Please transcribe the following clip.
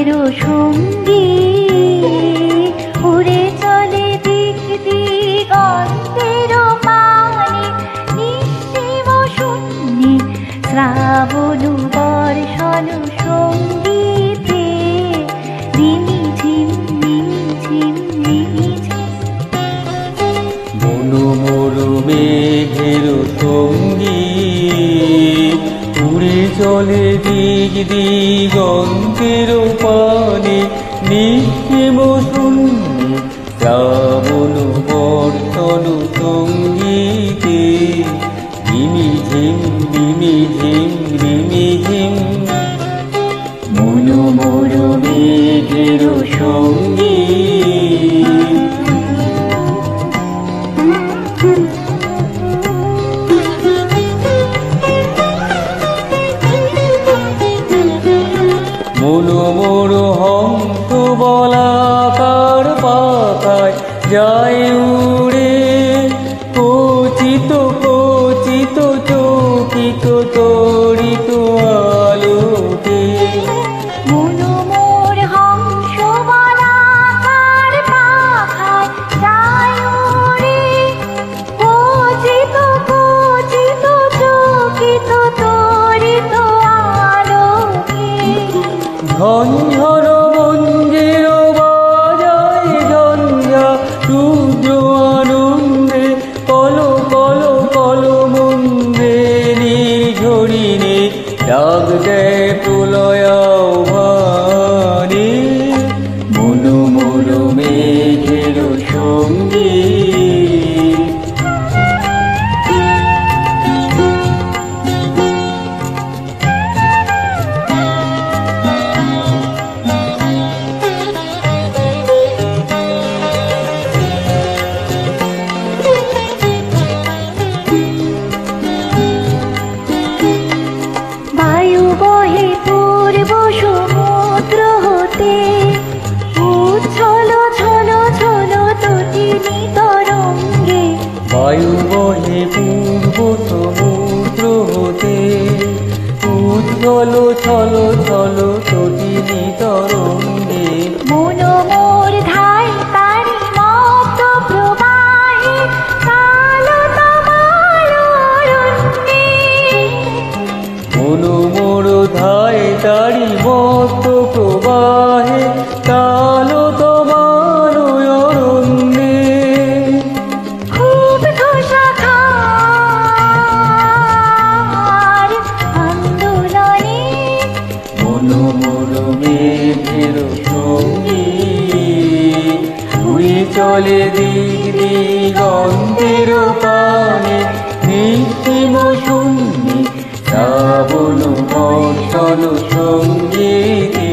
গান্তের সঙ্গী উড়ে চলে দিক দিগন্তের পানে নিঃসীম শূন্যে শ্রাবণ বর্ষণ সঙ্গীতে রিমি ঝিম মনোমর মেঘের সঙ্গী উড়ে চলে দিক দিগন্তের পানে নিঃসীম শূন্যে শ্রাবণ বর্ষণ সঙ্গীতে রিমি ঝিম মনোমর মেঘের সঙ্গী। মনোমর হংস বলাকার পাতায় যায় উড়ে কচিত কচিত চকিত তড়িত আলোকে। মনোমর হংস বলাকার পাতায় যায় উড়ে কচিত কচিত চকিত তড়িত আলোকে। ঝঞ্ঝর মঞ্জের বাজায় ঝঞ্ঝা রুদ্র আনন্দে কল কল কল মন্দে নির্ঝরিণে ডাক দেয় প্রলয় আহ্বানে। মনোমর মেঘের সঙ্গী বায়ু বহে পূর্ব সমুদ্র হতে উচ্ছল ছল ছল তটিনী তরঙ্গে। বায়ু বহে পূর্ব সমুদ্র হতে উজ্জ্বল ছল ছল তটিনী তরঙ্গে। মনোমর ধাই তারি মত প্রবাহে কাল তমাল অরণ্যে। মনোমর ধায় তারি মত প্রবাহে কাল তোমার অরণ্যে। খুব শাখার আন্দোলনে মনোমর মেঘের সঙ্গী উড়ে চলে দিক দিগন্তের পানে নিঃসীম শূন্যে শ্রাবণ বর্ষণ সঙ্গীতে